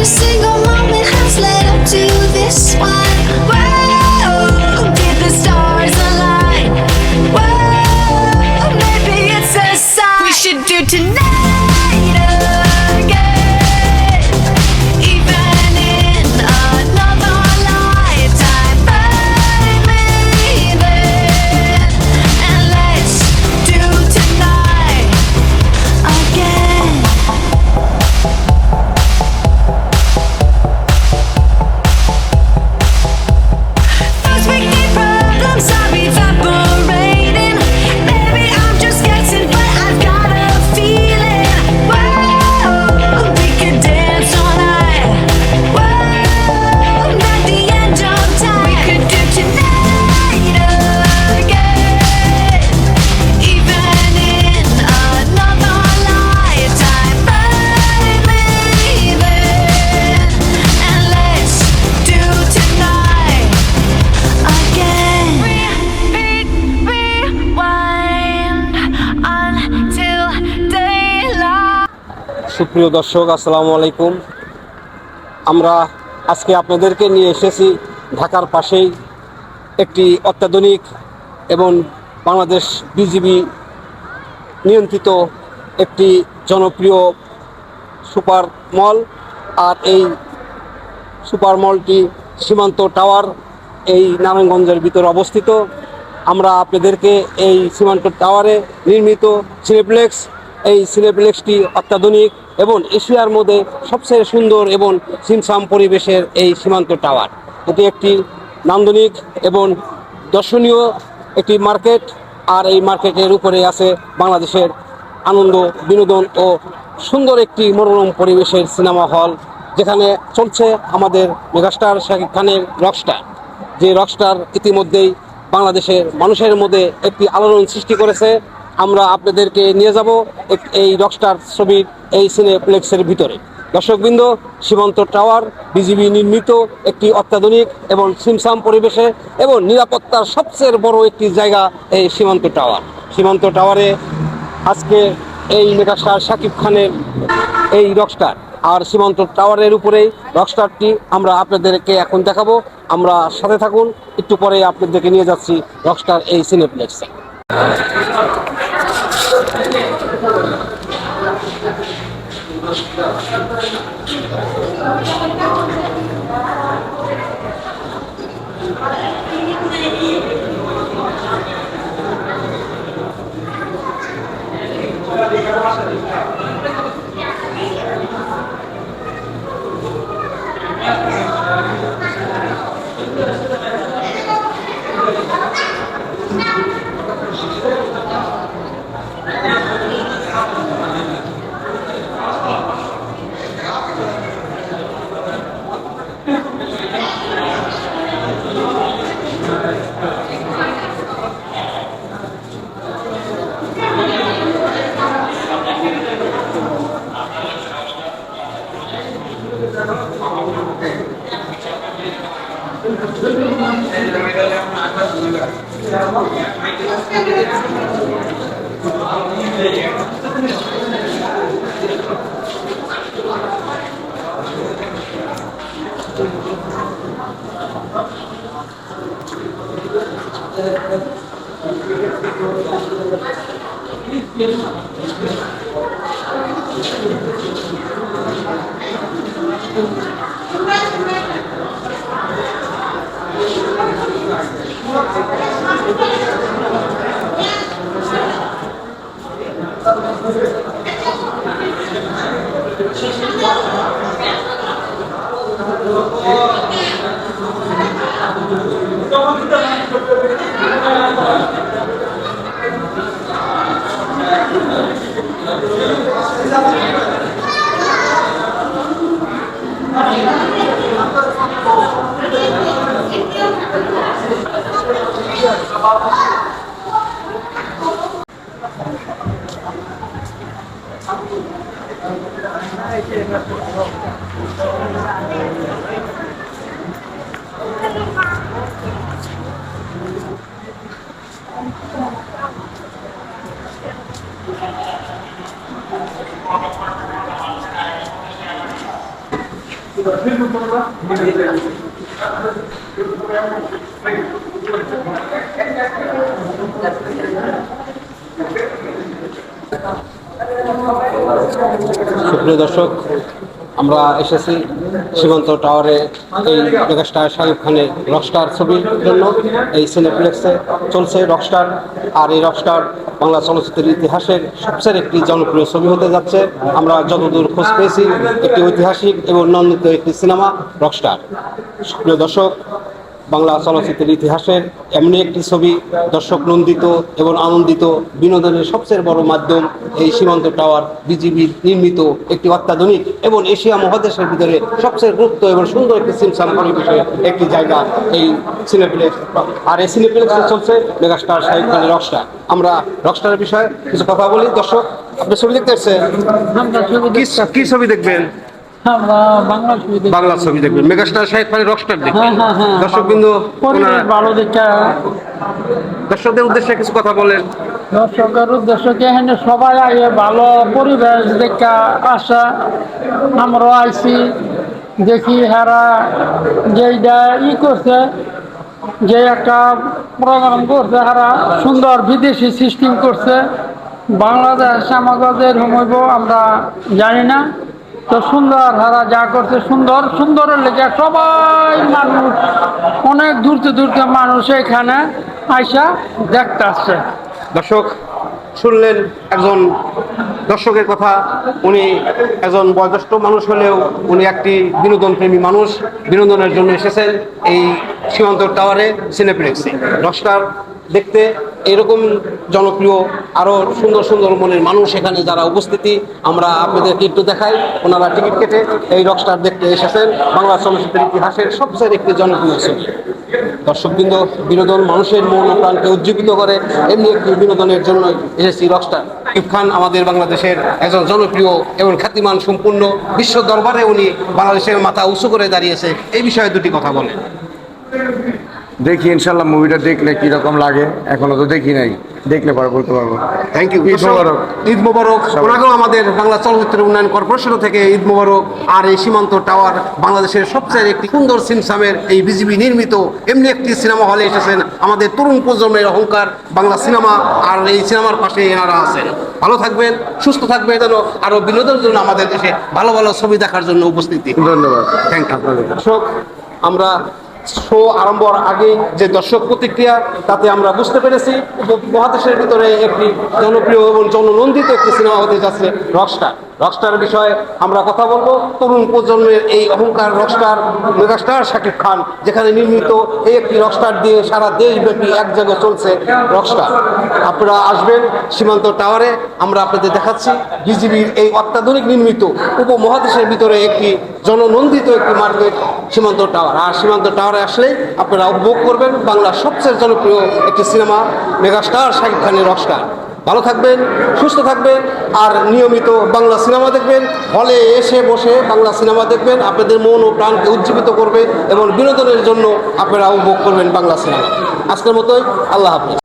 single moment has led up to this one. Whoa, did the stars align? Whoa, maybe it's a sign. We should do tonight again, even in another lifetime. Find me there, and let's do tonight again. Those wicked problems are evaporating. Maybe I'm just guessing, but I've got a feeling. Whoa, we could dance all night. Whoa, not the end of time. We could do tonight again, even in another lifetime. Find me there, and let's do tonight again. Rewind until daylight. সুপ্রিয় দর্শক, আসসালামু আলাইকুম। আমরা আজকে আপনাদেরকে নিয়ে এসেছি ঢাকার পাশেই একটি অত্যাধুনিক এবং বাংলাদেশ বিজিবি নিয়ন্ত্রিত একটি জনপ্রিয় সুপার মল। আর এই সুপার মলটি সীমান্ত টাওয়ার এই নারায়ণগঞ্জের ভিতরে অবস্থিত। আমরা আপনাদেরকে এই সীমান্ত টাওয়ারে নির্মিত সিনেপ্লেক্স, এই সিনেপ্লেক্সটি অত্যাধুনিক এবং এশিয়ার মধ্যে সবচেয়ে সুন্দর এবং ছিমছাম পরিবেশের এই সীমান্ত টাওয়ার। এটি একটি নান্দনিক এবং দর্শনীয় একটি মার্কেট। আর এই মার্কেটের উপরে আছে বাংলাদেশের আনন্দ, বিনোদন ও সুন্দর একটি মনোরম পরিবেশের সিনেমা হল, যেখানে চলছে আমাদের মেগাস্টার শাকিব খানের রকস্টার। যে রকস্টার ইতিমধ্যেই বাংলাদেশের মানুষের মধ্যে একটি আলোড়ন সৃষ্টি করেছে। আমরা আপনাদেরকে নিয়ে যাব এই রকস্টার ছবির এই সিনেপ্লেক্সের ভিতরে। দর্শকবৃন্দ, সীমান্ত টাওয়ার বিজিবি নির্মিত একটি অত্যাধুনিক এবং ছিমছাম পরিবেশে এবং নিরাপত্তার সবচেয়ে বড় একটি জায়গা এই সীমান্ত টাওয়ার। সীমান্ত টাওয়ারে আজকে এই মেগাস্টার শাকিব খানের এই রকস্টার, আর সীমান্ত টাওয়ারের উপরেই রকস্টারটি আমরা আপনাদেরকে এখন দেখাবো। আমরা সাথে থাকুন, একটু পরে আপনাদেরকে নিয়ে যাচ্ছি রকস্টার এই সিনেপ্লেক্সে। সুপ্রিয় দর্শক, আমরা এসেছি সীমান্ত টাওয়ারে এই মেগাস্টার শাহরুখ খানের রকস্টার ছবির জন্য। এই সিনেপ্লেক্সে চলছে রকস্টার, আর এই রকস্টার বাংলা চলচ্চিত্রের ইতিহাসের সবচেয়ে একটি জনপ্রিয় ছবি হতে যাচ্ছে। আমরা যতদূর খোঁজ পেয়েছি, একটি ঐতিহাসিক এবং নন্দিত একটি সিনেমা রকস্টার। সুপ্রিয় দর্শক, বাংলা চলচ্চিত্রের ইতিহাসের এমনি একটি ছবি, দর্শক নন্দিত এবং আনন্দিত বিনোদনের সবচেয়ে বড় মাধ্যম এই সীমান্ত টাওয়ার বিজিবি নির্মিত একটি অত্যাধুনিক এবং এশিয়া মহাদেশের ভিতরে সবচেয়ে গুরুত্ব এবং সুন্দর একটি সিমসাম পরিবেশের একটি জায়গা এই সিনেপ্লেক্স। আর এই সিনেপ্লেক্সে চলছে মেগাস্টার শাহরুখ খানের রকস্টার। আমরা রকস্টারের বিষয়ে কিছু কথা বলি। দর্শক, আপনি ছবি দেখতে এসেছেন, কি ছবি দেখবেন? আমরা বাংলা ছবি দেখি। বাংলা ছবি দেখবেন, মেগাস্টার শাহরুখ খানের রকস্টার দেখবেন। হ্যাঁ। দর্শক বিন্দু, পরিবেশ ভালো দেখে দর্শকদের উদ্দেশ্যে কিছু কথা বলেন। দর্শকের উদ্দেশ্যকে এখানে সবাই আগে ভালো পরিবেশ দেখা আসা। আমরাও আইছি দেখি হারা যেইটা করছে, যে একটা প্রোগ্রাম করছে হারা সুন্দর বিদেশি সিস্টেম করছে। বাংলাদেশ আমাদের হইব আমরা জানি না, তো সুন্দর হারা যা করছে সুন্দরের লেগে সবাই মানুষ অনেক দূরতে মানুষ এখানে আইসা দেখতে আসছে। দর্শক শুনলেন একজন দর্শকের কথা। উনি একজন বয়োজ্যেষ্ঠ মানুষ হলেও উনি একটি বিনোদন প্রেমী মানুষ, বিনোদনের জন্য এসেছেন এই সীমান্ত টাওয়ারে সিনেপ্লেক্সে রকস্টার দেখতে। এরকম জনপ্রিয় আরও সুন্দর মনের মানুষ এখানে যারা উপস্থিতি, আমরা আপনাদেরকে একটু দেখাই। ওনারা টিকিট কেটে এই রকস্টার দেখতে এসেছেন। বাংলা চলচ্চিত্রের ইতিহাসের সবচেয়ে একটি জনপ্রিয় ছবি। দর্শকবৃন্দ, বিনোদন মানুষের মন ও প্রাণকে উজ্জীবিত করে, এমনি একটি বিনোদনের জন্য এসেছি রকস্টার। শাকিব খান আমাদের বাংলাদেশের একজন জনপ্রিয় এবং খ্যাতিমান সম্পূর্ণ, বিশ্ব দরবারে উনি বাংলাদেশের মাথা উঁচু করে দাঁড়িয়েছে। এই বিষয়ে দুটি কথা বলেন। দেখি ইনশাল্লাহ মুভিটা দেখলে কিরকম লাগে, এখনো তো দেখি নাই, দেখলে পরে বলতে পারবো। Thank you. ঈদ মোবারক। ঈদ মোবারক। ওনাকেও আমাদের বাংলা চলচ্চিত্র উন্নয়ন কর্পোরেশন থেকে ঈদ মোবারক। আর এই সীমান্ত টাওয়ার বাংলাদেশের সবচেয়ে একটি সুন্দর সিমসামের এই বিজিবি নির্মিত এমনি একটি সিনেমা হলে এসেছেন আমাদের তরুণ প্রজন্মের অহংকার বাংলা সিনেমা। আর এই সিনেমার পাশে এনারা আছেন। ভালো থাকবেন, সুস্থ থাকবেন, যেন আরো বিনোদনের জন্য আমাদের দেশে ভালো ছবি দেখার জন্য উপস্থিতি। ধন্যবাদ। Thank you. দর্শক, আমরা শো আরম্ভর আগে যে দর্শক প্রতিক্রিয়া, তাতে আমরা বুঝতে পেরেছি মহাদেশের ভিতরে একটি জনপ্রিয় এবং জননন্দিত একটি সিনেমা হতে যাচ্ছে রকস্টার। রকস্টারের বিষয়ে আমরা কথা বলবো। তরুণ প্রজন্মের এই অহংকার রকস্টার মেগাস্টার শাকিব খান, যেখানে নির্মিত এই একটি রকস্টার দিয়ে সারা দেশব্যাপী এক জায়গায় চলছে রকস্টার। আপনারা আসবেন সীমান্ত টাওয়ারে, আমরা আপনাদের দেখাচ্ছি বিজিবির এই অত্যাধুনিক নির্মিত উপমহাদেশের ভিতরে একটি জননন্দিত একটি মার্কেট সীমান্ত টাওয়ার। আর সীমান্ত টাওয়ারে আসলে আপনারা উপভোগ করবেন বাংলার সবচেয়ে জনপ্রিয় একটি সিনেমা মেগাস্টার শাকিব খানের রকস্টার। ভালো থাকবেন, সুস্থ থাকবেন, আর নিয়মিত বাংলা সিনেমা দেখবেন। হলে এসে বসে বাংলা সিনেমা দেখবেন, আপনাদের মন ও প্রাণকে উজ্জীবিত করবে এবং বিনোদনের জন্য আপনারা উপভোগ করবেন বাংলা সিনেমা। আজকের মতোই আল্লাহ হাফেজ।